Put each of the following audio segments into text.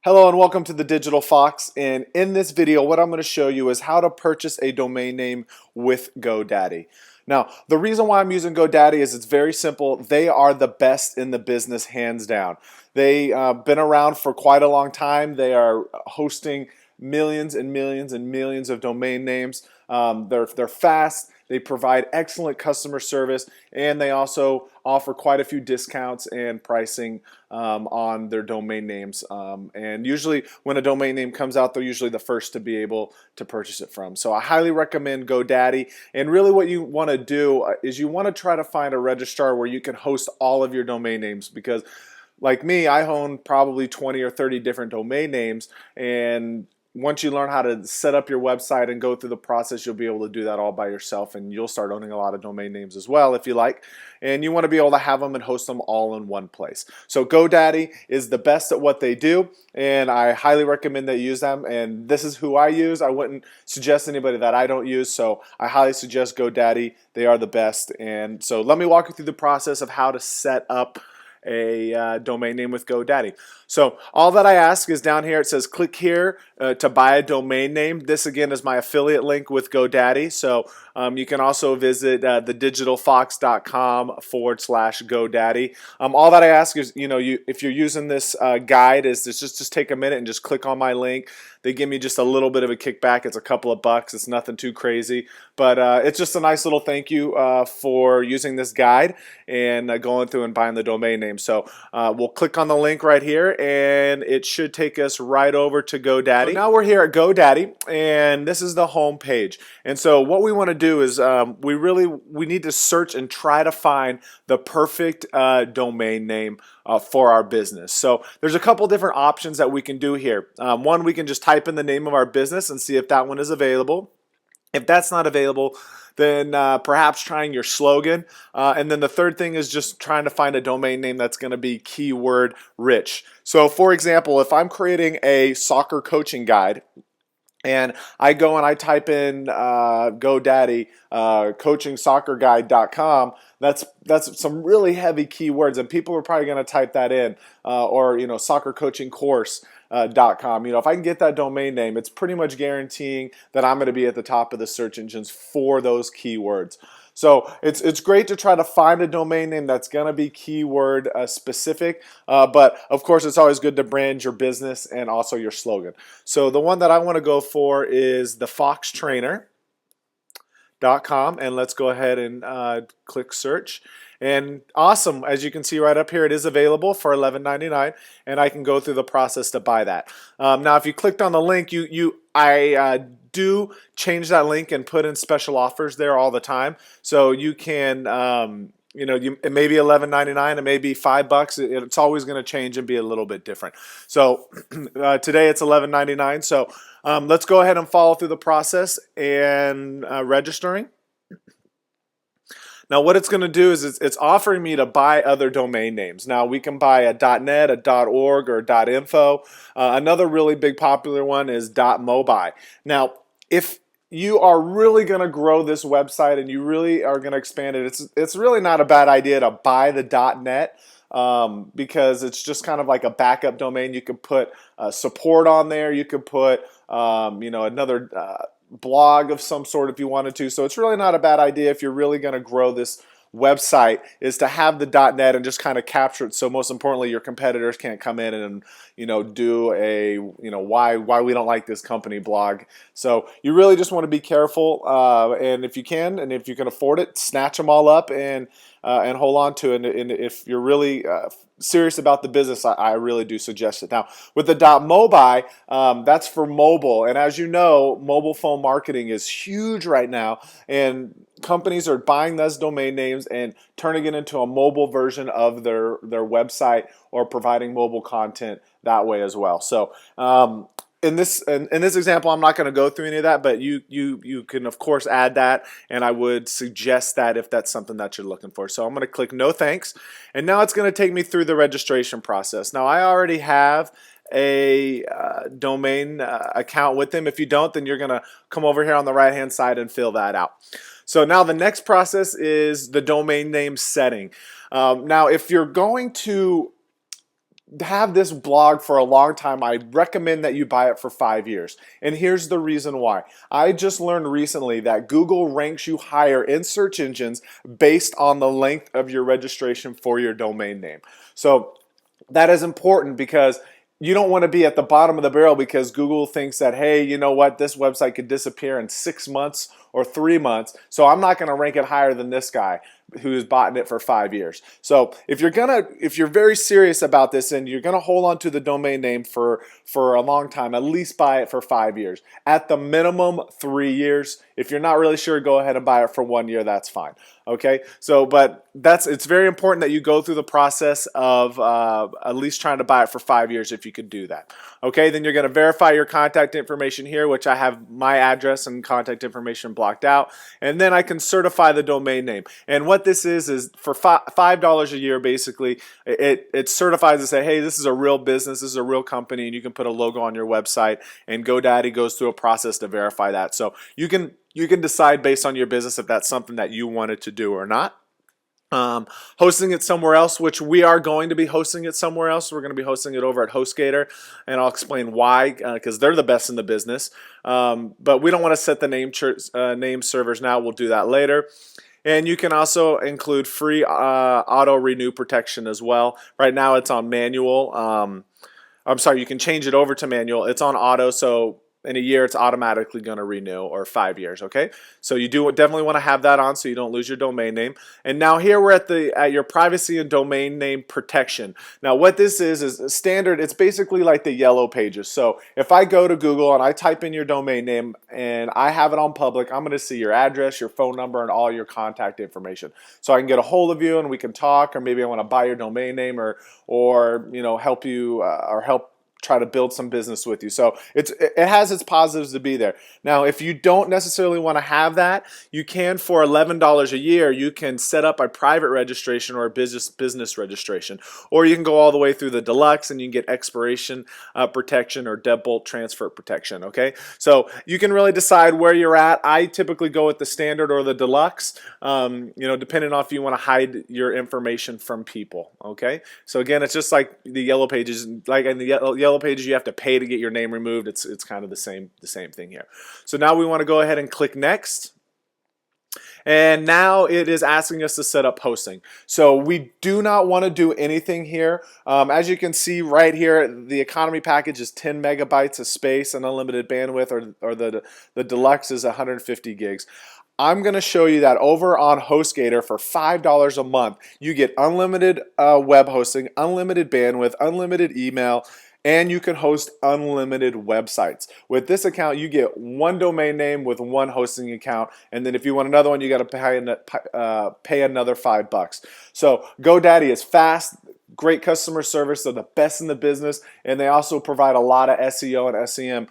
Hello and welcome to the Digital Fox, and in this video what I'm going to show you is how to purchase a domain name with GoDaddy. Now, the reason why I'm using GoDaddy is it's very simple. They are the best in the business, hands down. They've been around for quite a long time. They are hosting millions and millions and millions of domain names. They're fast. They provide excellent customer service, and they also offer quite a few discounts and pricing on their domain names. And usually when a domain name comes out, they're usually the first to be able to purchase it from. So I highly recommend GoDaddy. And really what you want to do is you want to try to find a registrar where you can host all of your domain names, because like me, I own probably 20 or 30 different domain names, and once you learn how to set up your website and go through the process, you'll be able to do that all by yourself, and you'll start owning a lot of domain names as well if you like. And you want to be able to have them and host them all in one place. So GoDaddy is the best at what they do, and I highly recommend that you use them. And this is who I use. I wouldn't suggest anybody that I don't use, so I highly suggest GoDaddy. They are the best. And so let me walk you through the process of how to set up a domain name with GoDaddy. So all that I ask is down here, it says click here to buy a domain name. This again is my affiliate link with GoDaddy. So you can also visit thedigitalfox.com/GoDaddy. All that I ask is, if you're using this guide, is just take a minute and just click on my link. They give me just a little bit of a kickback. It's a couple of bucks. It's nothing too crazy, but it's just a nice little thank you for using this guide and going through and buying the domain name. So we'll click on the link right here, and it should take us right over to GoDaddy. So now we're here at GoDaddy, and this is the home page. And so what we want to do is we need to search and try to find the perfect domain name for our business. So there's a couple different options that we can do here. One, we can just type in the name of our business and see if that one is available. If that's not available, then perhaps trying your slogan. And then the third thing is just trying to find a domain name that's going to be keyword rich. So for example, if I'm creating a soccer coaching guide, and I go and I type in GoDaddy coachingsoccerguide.com, that's some really heavy keywords, and people are probably going to type that in, or soccercoachingcourse.com. If I can get that domain name, it's pretty much guaranteeing that I'm going to be at the top of the search engines for those keywords. So it's great to try to find a domain name that's going to be keyword specific, but of course it's always good to brand your business and also your slogan. So the one that I want to go for is thefoxtrainer.com, and let's go ahead and click search. And awesome, as you can see right up here, it is available for $11.99, and I can go through the process to buy that. Now if you clicked on the link, I do change that link and put in special offers there all the time, so you can it may be $11.99, it may be $5. It's always going to change and be a little bit different. So today it's $11.99. So let's go ahead and follow through the process and registering. Now what it's going to do is it's offering me to buy other domain names. Now we can buy a .net, a .org, or a .info. Another really big popular one is .mobi. Now if you are really going to grow this website and you really are going to expand it, it's really not a bad idea to buy the .net, because it's just kind of like a backup domain. You can put support on there. You could put another blog of some sort if you wanted to. So it's really not a bad idea if you're really going to grow this website, is to have the .net and just kind of capture it, so most importantly your competitors can't come in and do a why we don't like this company blog. So you really just want to be careful, and if you can afford it, snatch them all up and hold on to it. And if you're really serious about the business, I really do suggest it. Now with the .mobi, that's for mobile, and as you know, mobile phone marketing is huge right now, and companies are buying those domain names and turning it into a mobile version of their website, or providing mobile content that way as well. So in this example, I'm not going to go through any of that, but you can of course add that, and I would suggest that if that's something that you're looking for. So I'm going to click no thanks, and now it's going to take me through the registration process. Now I already have a domain account with them. If you don't, then you're going to come over here on the right hand side and fill that out. So now the next process is the domain name setting. Now if you're going to have this blog for a long time, I recommend that you buy it for 5 years. And here's the reason why. I just learned recently that Google ranks you higher in search engines based on the length of your registration for your domain name. So that is important because you don't want to be at the bottom of the barrel because Google thinks that, hey, you know what, this website could disappear in 6 months or 3 months, so I'm not going to rank it higher than this guy who's bought it for 5 years. So if you're very serious about this and you're gonna hold on to the domain name for a long time, at least buy it for 5 years. At the minimum, 3 years. If you're not really sure, go ahead and buy it for 1 year. That's fine. Okay. So, but it's very important that you go through the process of at least trying to buy it for 5 years if you could do that. Okay. Then you're going to verify your contact information here, which I have my address and contact information blocked out, and then I can certify the domain name. And what this is for $5 a year, basically, it certifies to say, hey, this is a real business, this is a real company, and you can put a logo on your website, and GoDaddy goes through a process to verify that. So you can decide based on your business if that's something that you wanted to do or not. Hosting it somewhere else, which we are going to be hosting it somewhere else. We're going to be hosting it over at HostGator, and I'll explain why, because they're the best in the business. But we don't want to set the name servers now. We'll do that later. And you can also include free auto renew protection as well. Right now it's on manual. I'm sorry, you can change it over to manual. It's on auto, so in a year it's automatically going to renew, or 5 years. Okay, so you do definitely want to have that on so you don't lose your domain name. And now here we're at your privacy and domain name protection. Now what this is standard. It's basically like the yellow pages. So if I go to Google and I type in your domain name and I have it on public, I'm going to see your address, your phone number, and all your contact information, so I can get a hold of you and we can talk, or maybe I want to buy your domain name, or you know, help you or help try to build some business with you. So it has its positives to be there. Now, if you don't necessarily want to have that, you can, for $11 a year, you can set up a private registration or a business registration, or you can go all the way through the deluxe and you can get expiration protection or deadbolt transfer protection. Okay, so you can really decide where you're at. I typically go with the standard or the deluxe, you know, depending on if you want to hide your information from people. Okay, so again, it's just like the yellow pages. Like in the yellow pages, you have to pay to get your name removed. It's kind of the same thing here. So now we want to go ahead and click next. And now it is asking us to set up hosting. So we do not want to do anything here. As you can see right here, the economy package is 10 megabytes of space and unlimited bandwidth, or the deluxe is 150 gigs. I'm going to show you that over on HostGator for $5 a month, you get unlimited web hosting, unlimited bandwidth, unlimited email, and you can host unlimited websites. With this account, you get one domain name with one hosting account, and then if you want another one, you got to pay another $5. So GoDaddy is fast, great customer service. They're the best in the business, and they also provide a lot of SEO and SEM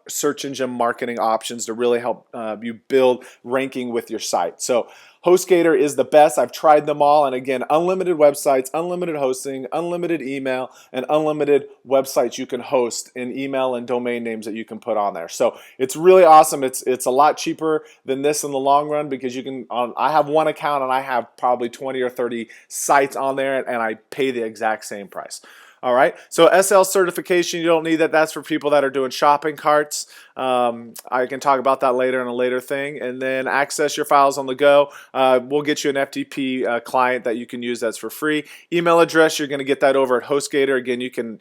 search engine marketing options to really help you build ranking with your site. So HostGator is the best. I've tried them all, and again, unlimited websites, unlimited hosting, unlimited email, and unlimited websites you can host in email and domain names that you can put on there. So it's really awesome. It's a lot cheaper than this in the long run, because you can. I have one account and I have probably 20 or 30 sites on there, and I pay the exact same price. All right, so SL certification, you don't need that. That's for people that are doing shopping carts. I can talk about that later in a later thing. And then access your files on the go. We'll get you an FTP client that you can use that's for free. Email address, you're going to get that over at HostGator. Again, you can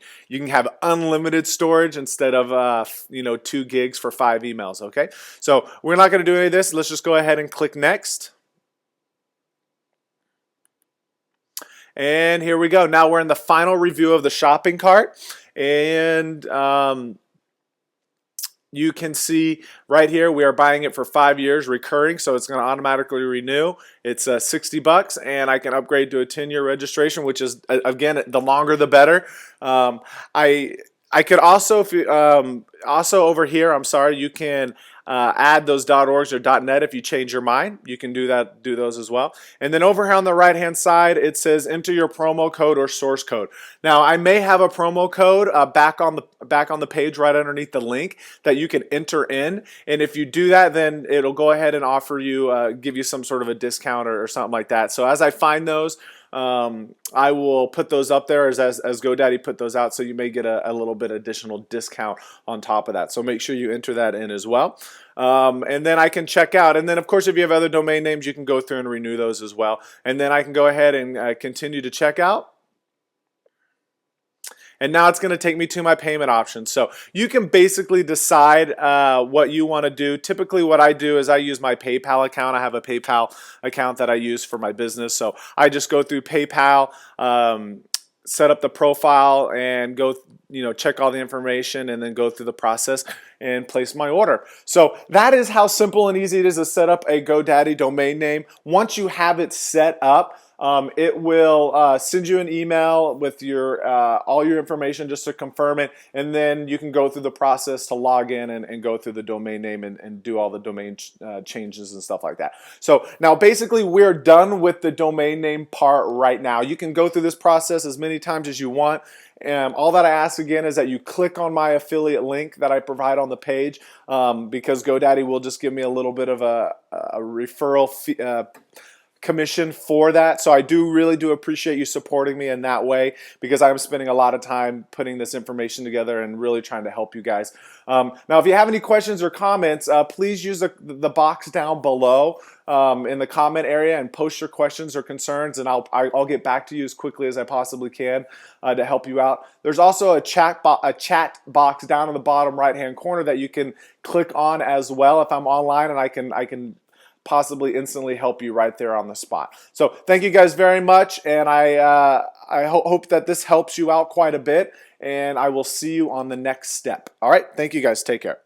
have unlimited storage instead of 2 gigs for 5 emails. Okay, so we're not going to do any of this. Let's just go ahead and click next. And here we go. Now we're in the final review of the shopping cart, and you can see right here we are buying it for 5 years recurring, so it's going to automatically renew. It's $60, and I can upgrade to a 10-year registration, which is, again, the longer the better. I could also, if you, also over here, I'm sorry, you can add those .orgs or .net if you change your mind. You can do those as well. And then over here on the right hand side, it says enter your promo code or source code. Now I may have a promo code back on the page right underneath the link that you can enter in, and if you do that, then it'll go ahead and offer you give you some sort of a discount or something like that. So as I find those, I will put those up there as GoDaddy put those out, so you may get a little bit additional discount on top of that. So make sure you enter that in as well. And then I can check out. And then, of course, if you have other domain names, you can go through and renew those as well. And then I can go ahead and continue to check out. And now it's going to take me to my payment options. So you can basically decide what you want to do. Typically what I do is I use my PayPal account. I have a PayPal account that I use for my business. So I just go through PayPal, set up the profile, and go, check all the information, and then go through the process and place my order. So that is how simple and easy it is to set up a GoDaddy domain name. Once you have it set up, it will send you an email with your all your information just to confirm it, and then you can go through the process to log in and go through the domain name and do all the domain changes and stuff like that. So now basically we're done with the domain name part right now. You can go through this process as many times as you want. All that I ask again is that you click on my affiliate link that I provide on the page, because GoDaddy will just give me a little bit of a referral fee, commission for that. So I really do appreciate you supporting me in that way, because I'm spending a lot of time putting this information together and really trying to help you guys. Now, if you have any questions or comments, please use the box down below in the comment area and post your questions or concerns, and I'll get back to you as quickly as I possibly can to help you out. There's also a chat box down in the bottom right hand corner that you can click on as well if I'm online, and I can possibly instantly help you right there on the spot. So thank you guys very much, and I hope that this helps you out quite a bit, and I will see you on the next step. All right, thank you guys. Take care.